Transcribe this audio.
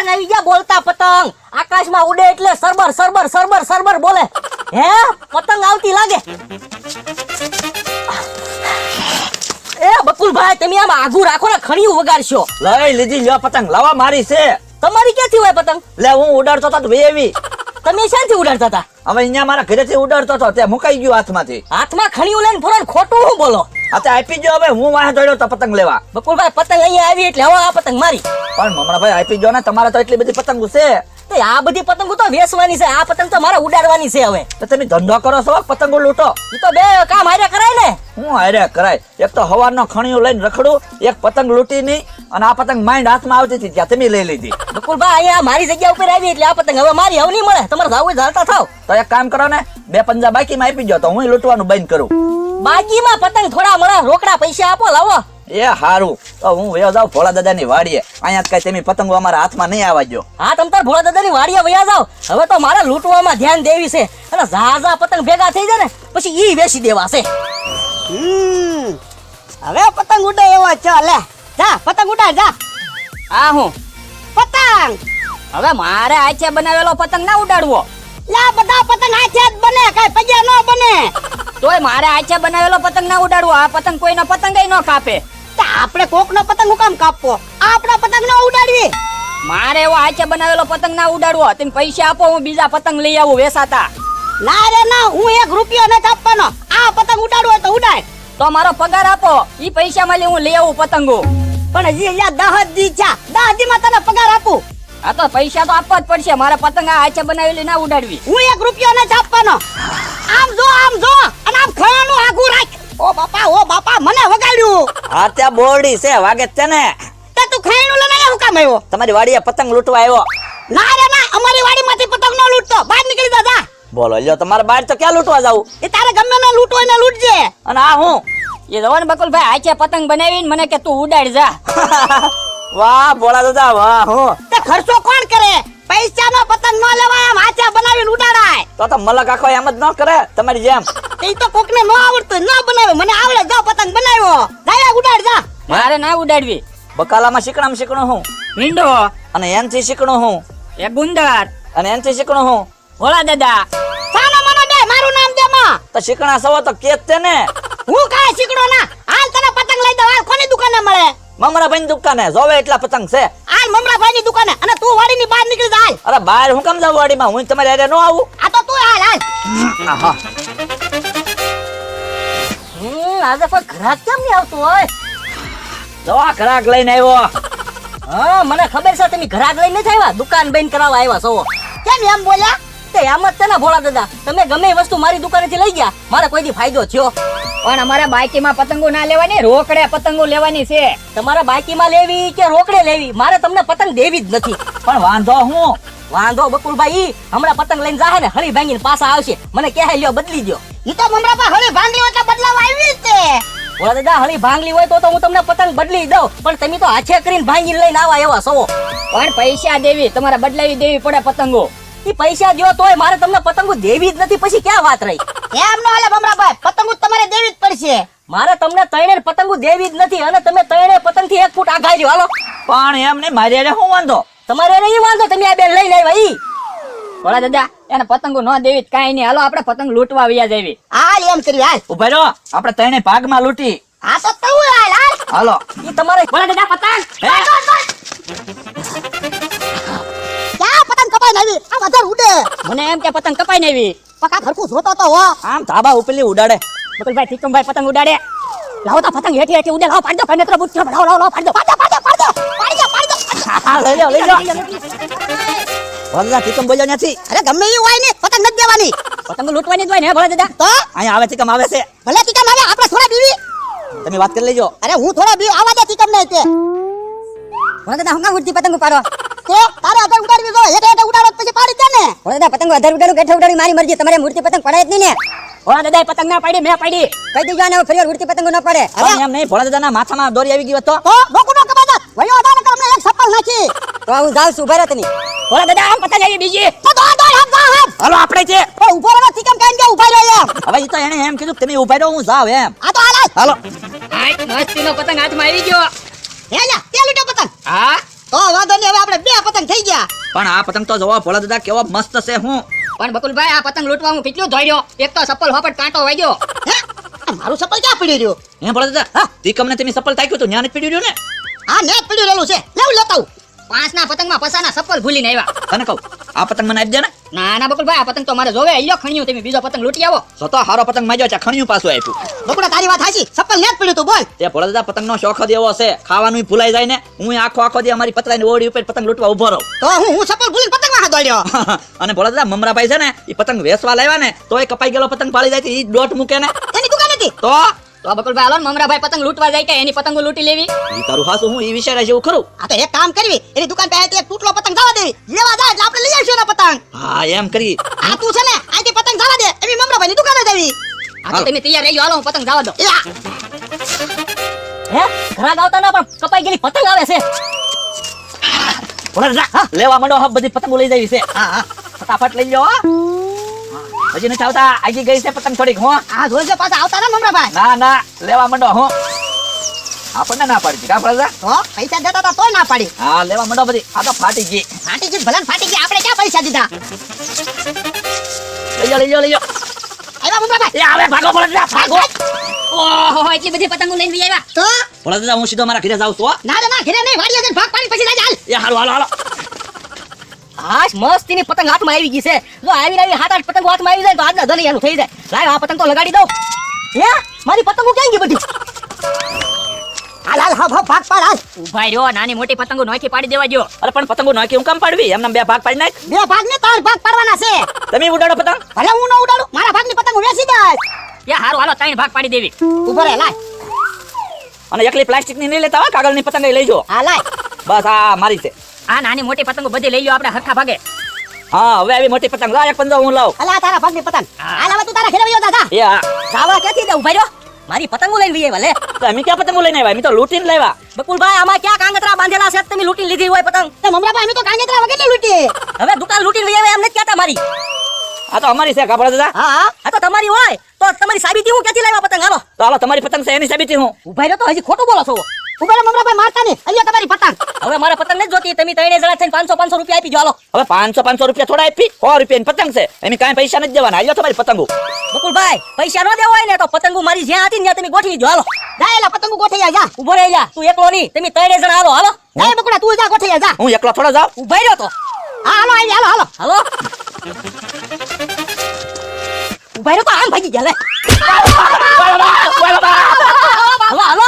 પતંગ આવી ગયા, બોલતા પતંગ આકાશમાં ઉડે એટલે સરબર સરબર સરબર સરબર બોલે. હે પતંગ આવતી લાગે. એ બકુલભાઈ તમે આમ આઘું રાખો ને, ખણીયું વગાડશો. લઈ લીધી લ્યો પતંગ, લાવા મારી છે. તમારી ક્યાંથી હોય પતંગ? લે હું ઉડાડતો તો વેવી. તમે શાંતિ ઉડાડતા હતા? હવે અહીંયા મારા ઘરેથી ઉડાડતો તો તે મુકાઈ ગયું હાથમાંથી. હાથમાં ખણીયું લઈને ફરો ને ખોટું હું બોલો. આ આપી ગયો, હવે હું વાહ દોડ્યો તો પતંગ લેવા. બકુલભાઈ પતંગ અહીંયા આવી એટલે હવે આ પતંગ મારી. પણ મમરાભાઈ આપી ગયો ને, તમારે તો એટલી બધી પતંગો છે. તો આ બધી પતંગો તો વેચવાની છે, આ પતંગ તો મારે ઉડાડવાની છે. હવે તો તમે ધંધો કરો છો, પતંગો લૂંટો? એ તો બે કામ હારે કરાય ને. હું હારે કરાય? એક તો હવારનો ખણીયો લઈને રખડું, એક પતંગ લૂંટી ની, અને આ પતંગ માઇન્ડ હાથમાં આવતી હતી ત્યાં તમે લઈ લીધી. બકુલભાઈ અહીંયા મારી જગ્યા ઉપર આવી એટલે આ પતંગ હવે મારી હવે નહીં મળે. તમારે જાવું હોય જાતા થાવ. તો એક કામ કરો ને, 2 પંજા બાકીમાં આપી ગયો તો હું લૂંટવાનું બંધ કરું. બાકીમાં પતંગ થોડા મળે, રોકડા પૈસા આપો લાવો. એ હારું, તો હું વયો જાઉં ભોળા દાદાની વાડીએ. અહીંયા કઈ તમે પતંગો અમારા હાથમાં નહીં આવવા દો. હા તમ તાર ભોળા દાદાની વાડીએ વયા જાવ. હવે તો મારે લૂંટવામાં ધ્યાન દેવી છે, અને ઝાઝા પતંગ ભેગા થઈ જાય ને પછી ઈ વેચી દેવા છે. હવે પતંગ ઉડે એવો છે. લે જા પતંગ ઉડાડ જા. આ હું પતંગ હવે મારે આચે બનાવેલો પતંગ ના ઉડાડવો. લા બધા પતંગ હાથે જ બને, કઈ પગે ન બને. તોય મારે આચે બનાવેલો પતંગ ના ઉડાડવો. આ પતંગ કોઈનો પતંગ ન કાપે. તો આપણે કોકનો પતંગ હું કામ કાપવો? આપણા પતંગ ન ઉડાડવી. મારે એવો આચે બનાવેલો પતંગ ના ઉડાડવો. તમે પૈસા આપો, હું બીજા પતંગ લઈ આવું વેસાતા. ના રે ના, હું 1 રૂપિયો નથી આપવાનો. આ પતંગ ઉડાડવો હોય તો ઉડાડ. તો મારો પગાર આપો, ઈ પૈસા માં હું લઈ આવું પતંગો. પણ હજી અહીંયા 10 દી છે, 10 દી માં તને પગાર આપું. આ તો પૈસા તો આપવા જ પડશે. મારે પતંગ આ આચે બનાવેલી ના ઉડાડવી. હું 1 રૂપિયો નથી આપવાનો. આમ જો અને આમ ખાવાનું આગું રાખ. ઓ બાપા મને વગાડ્યું. હા ત્યાં બોરડી છે, વાગે છે ને. તે તું ખાવાનું લઈને હું કામ આવ્યો? તમારી વાડીએ પતંગ લૂંટવા આવ્યો. ના રે ના, અમારી વાડીમાંથી પતંગ ન લૂંટતો. બહાર નીકળી જા. બોલો લ્યો, તમારે બહાર તો ક્યાં લૂંટવા જાવું? એ તારે ગમે ને લૂંટો એને લૂંટજે. અને આ હું એ જવાન બકુલભાઈ આચે પતંગ બનાવીને મને કે તું ઉડાડ જા. વાહ ભોળા દાદા વાહ. હું તે ખર્ચો કોણ કરે? પૈસાનો પતંગ ન લેવાય, આમ હાચા બનાવીને ઉડાડાય. તો મલક આખો એમ જ ન કરે તમારી જેમ. એ તો કોકને ન આવડતું ન બનાવે, મને આવડે. જો પતંગ બનાવ્યો, જાય ઉડાડ જા. મારે ના ઉડાડવી. બકાલામાં શીકણું હું, મીંડો અને એનથી શીકણું હું, એ ગુંદર અને એનથી શીકણું હું. ભોળા દાદા. સાનો મનો દે, મારું નામ દે માં. તો શીકણા સવો તો કેત છે ને. હું કાય શીકડો ના. હાલ તને પતંગ લઈ દઉં. હાલ કોની દુકાને મળે? મમરાભાઈની દુકાને જોવે એટલા પતંગ છે. હાલ મમરાભાઈની દુકાને. અને તું વાડીની બહાર નીકળી જા. હાલ. અરે બહાર હું કેમ જાવ વાડીમાં? હું તમારી હારે ન આવું? આ તો તું હાલ. આહા. આજે કોઈ ઘરાક કેમ નહીં આવતું હોય? જો આ ઘરાક લઈને આવ્યો. હા મને ખબર છે તમે ઘરાક લઈને નથી આવ્યા, દુકાન બંધ કરાવવા આવ્યા છો. કેમ એમ બોલ્યા? તે એમ જ છે ને ભોળા દાદા, તમે ગમે એ વસ્તુ મારી દુકાનેથી લઈ ગયા, મારે કોઈ દી ફાયદો થયો. પણ અમારે બાઈકીમાં પતંગો ના લેવાની, રોકડે પતંગો લેવાની છે. તમારે બાઈકીમાં લેવી કે રોકડે લેવી, મારે તમને પતંગ દેવી જ નથી. પણ વાંધો હું? વાંધો બકુલભાઈ, હમણાં પતંગ લઈને જાહે ને હળી ભાંગીને પાછા આવશે. મને કહે લ્યો બદલી દો. ઈ તો મમરાપા હળી ભાંગલી એટલે બદલાવ આવી જ તે. ભોળા દાદા હળી ભાંગલી હોય તો હું તમને પતંગ બદલી દઉં, પણ તમે તો હાથે કરીને ભાંગીને લઈને આવા એવા છો. પણ પૈસા દેવી, તમારે બદલાવી દેવી પડે પતંગો. એ પૈસા દો તોય મારે તમને પતંગો દેવી જ નથી, પછી ક્યાં વાત રહી? એમ ન હાલે મમરાભાઈ, પતંગો તમારે દેવી જ પડશે. મારે તમને ત્રણે પતંગો દેવી જ નથી, અને તમે ત્રણે પતંગ થી 1 ફૂટ આઘા રહ્યો. હાલો. પણ એમ નહીં, મારી હારે શું વાંધો? તમારે નહીં વાંધો, તમે આ બેન લઈને આવ્યા ઈ. ભોળા દાદા એને પતંગો ન દેવી કાઈ નહીં. હાલો આપણે પતંગ લૂંટવા વ્યા જઈએ. હાલ એમ કરી હાલ. ઉભા રહો, આપણે ત્રણે ભાગમાં લૂંટી. હા તો તું હાલ હાલ. હાલો. ઈ તમારે ભોળા દાદા પતંગ. ક્યાં પતંગ કપાઈ નાવી? આ વધારે ઉડે. મને એમ કે પતંગ કપાઈ ને એવી. પકા ખરખું જોતો તો હો. આમ ધાબા ઉપરલી ઉડાડે. બકુલભાઈ ઠીકમભાઈ પતંગ ઉડાડે. લાવો તો પતંગ હેઠી હેઠી ઉડે. લાવો પાડ દો, ભાઈ નેત્ર બુટ લાવો લાવો પાડ દો. પાડ દો. હા લઈ લો. ભોળા ઠીકમ બોલ્યો નથી. અરે ગમે ઈ હોય ને પતંગ નથી દેવાની. પતંગ લૂંટવાની જ હોય ને ભોળા દાદા. તો અહીંયા આવે ઠીકમ આવે છે. ભલે તીકમ આવે, આપણે થોડા બીવી. તમે વાત કરી લેજો. અરે હું થોડા બીવ આવા દે તીકમ ને તે. ભોળા દાદા હંગા ઉડતી પતંગ ઉપાડો. તે તારે અધર ઉડાડવી જો, હેઠે ઉડાડો પછી પાડી દે ને. ભોળા દાદા પતંગ અધર ઉડાડું હેઠે ઉડાડી મારી મરજી, તમારે મૂર્તિ પતંગ પડાય જ નહીં ને. ભોળા દાદા પતંગ ના પાડી, મેં પાડી. કહી દીજો ને ફરી વાર ઉડતી પતંગ ન પડે. પણ એમ નહીં, ભોળા દાદાના માથામાં દોરી આવી ગઈ હોત તો? તો ડોકુનો કબાદત વયો અદાને કે અમને એક સપ્પલ નાખી. તો હું જાઉં છું, ઉભા રહો તમે. ભોળા દાદા આમ પતંગ આવી બીજી. તો દોડ હાથ. હાલો આપણે છે. એ ઉભો રહો તીકમ કાઈ કે ઉભા રહો એમ. હવે ઈ તો એને એમ કીધું તમે ઉભા રહો, હું જાવ એમ. આ તો હાલ. હાલો. મસ્તીનો પતંગ હાથમાં આવી ગયો. હે લ્યા તે લૂટો પતંગ. હા તો વાંધો નહીં, હવે આપણે 2 પતંગ થઈ ગયા. પણ આ પતંગ તો જોવો ભોળા દાદા કેવો મસ્ત છે હું. પણ બકુલભાઈ આ પતંગ લૂંટવા હું કેટલું દોડ્યો, એક તો સપ્પલ હોપટ કાંટો વાગ્યો. હે આ મારું સપલ ક્યાં પડ્યું રહ્યું? હે ભોળા દાદા તી કમને તમે સફળ તાક્યું તો ન્યાને જ પીડ્યું રહ્યું ને. આ નેટ પડ્યું રહેલું છે, લેવું લેતા આવું. 5 ના પતંગમાં પસાના સપ્પલ ભૂલીને આવ્યા. તને કહું આ પતંગ મને આપી દે ને. ના ના બકુલભાઈ આ પતંગ તો મારે જોવે. લ્યો ખણ્યું, તમે બીજો પતંગ લૂંટી આવો. તો હારો પતંગ માજ્યો છે, ખણિયું પાછું આપ્યું. બકુડા તારી વાત હાચી, સપલ નેટ પડ્યું તું બોલ. તે ભોળા દાદા પતંગનો શોખ જ એવો છે, ખાવાનું ભૂલાઈ જાય ને. હું આખો દી અમારી પતરાની ઓરડી ઉપર પતંગ લૂંટવા ઉભો રહું. તો હું સપલ ભૂલીને પતંગમાં હાથ દોડ્યો. અને ભોળા દાદા મમરાભાઈ છે ને એ પતંગ વેચવા લાવ્યા ને તો એ કપાઈ ગયેલો પતંગ પાડી જાય તો ઈ દોટ મૂકે ને. એની દુકાન હતી. તો બકુલભાઈ હાલો ને મમરાભાઈ પતંગ લૂંટવા જાય કે એની પતંગો લૂંટી લેવી. ઈ તારું હાસું હું ઈ વિચારે જેવું ખરું. આ તો એક કામ કરવી, એની દુકાન પાસે એક તૂટલો પતંગ જવા દેવી. લેવા જાય એટલે આપણે લઈ આવીશું એનો પતંગ. હા એમ કરી. આ તું છે ને આથી પતંગ જવા દે, એવી મમરાભાઈની દુકાને દેવી. આ તો તમે તૈયાર રહેજો, હાલો હું પતંગ જવા દો. એ આ હે ઘરાક આવતા ના પણ કપાઈ ગયેલી પતંગ આવે છે. ભોળા દાદા લેવા માંડો, હા બધી પતંગો લઈ જાવી છે. હા ફટાફટ લઈ લો. હજી નથી આવતા, આગી ગઈ છે પતંગ થોડીક હો. આ જોઈજો પાછા આવતા ને મમરાભાઈ. ના લેવા માંડો હો. આપણને ના પાડી કા ભોળા દાદા? તો પૈસા દેતા હતા તોય ના પાડી. હા લેવા માંડો બધી. આ તો ફાટી ગઈ. ફાટી ગઈ ભલે ને ફાટી ગઈ, આપણે ક્યાં પૈસા દીધા? લઈ લો. આવ્યા મમરાભાઈ. એ આવે ભાગો ભોળા દાદા ભાગો. ઓહો એટલી બધી પતંગો લઈને આવ્યા. તો ભોળા દાદા હું સીધો મારા ઘરે જાઉં છું હો. ના રે ના ઘરે નહીં, વાડીએ જઈને ભાગ પાડી પછી જાય હાલ. એ હાલો. હાશ મસ્તીની પતંગ હાથમાં આવી ગઈ છે. જો આવી 7-8 પતંગો હાથમાં આવી જાય તો આજના ધનિયાનું થઈ જાય. લાવ આ પતંગ તો લગાડી દઉં. હે મારી પતંગો ક્યાં ગઈ બધી? હાલ હા ભાગ પાડ હાલ. ઉભા રહ્યો, નાની મોટી પતંગો નોખી પાડી દેવા જો. અરે પણ પતંગો નાખી હું કામ પાડવી? એમના બે ભાગ પાડી નાખ. બે ભાગ ને 3 ભાગ પાડવાના છે. તમે ઉડાડો પતંગ. ભલે હું ન ઉડાડું, મારા ભાગની પતંગ હું વેચી દઈશ. યા હારું હાલો 3 ભાગ પાડી દેવી. ઉભો રહે લાય. અને એકલી પ્લાસ્ટિક ની નહીં લેતા હો, કાગળની પતંગ લઈ જો. હા લાય. બસ આ મારી છે. આ નાની મોટી પતંગો બધી લઈ લ્યો આપણે હરખા ભાગે. હા હવે આવી મોટી પતંગ લા એક પંજો હું લાવ. અલા તારા ભાગની પતંગ. હાલ હવે તું તારા ઘરે વયો જા. એ હા જાવા ક્યાંથી દે? ઉભા રહ્યો, મારી પતંગો લઈને લઈ આવ્યા લે. તો અમે ક્યાં પતંગો લઈને આવ્યા? અમે તો લૂંટીને લાવ્યા. બકુલભાઈ આમાં ક્યાં કાંગતરા બાંધેલા છે? તમે લૂંટી લીધી હોય પતંગ. તો મમરાભાઈ અમે તો કાંગેતરા વગરની લૂંટી. હવે દુકાન લૂંટીને લઈ આવ્યા એમ નથી કહેતા મારી. આ તો અમારી છે કાપડા દાદા. હા આ તો તમારી હોય તો તમારી સાબિતી હું ક્યાંથી લાવ્યા પતંગ? હાલો તો હાલો તમારી પતંગ છે એની સાબિતી હું. ઉભા રહ્યો તો હજી ખોટું બોલો છો. ઉભો રહે મમરાભાઈ, મારતા નહીં. અહીંયા તમારી પતંગ. હવે મારે પતંગ નથી જોતી. તમે 3 જણા થઈને 500 રૂપિયા આપી જો. હાલો હવે 500 રૂપિયા થોડા આપી? 100 રૂપિયાની પતંગ છે, એમ કાંઈ પૈસા નથી દેવાના. હાલો તમારી પતંગો. બકુલભાઈ પૈસા ન દેવા હોય ને તો પતંગો મારી જ્યાં હતી ને ત્યાં તમે ગોઠવી જો. હાલો જાય એલા પતંગો ગોઠવી જા. ઉભો રહી જા, તું એકલો નહીં, તમે 3 જણા હાલો. હાલો જાય બકુડા તું જા ગોઠવી જા. હું એકલો થોડો જાઉં? ઉભા રહ્યો તો. હા હાલો આવી હાલો હાલો. હાલો ઉભા રહ્યો તો આમ ભાગી ગયા લે. હાલો હાલો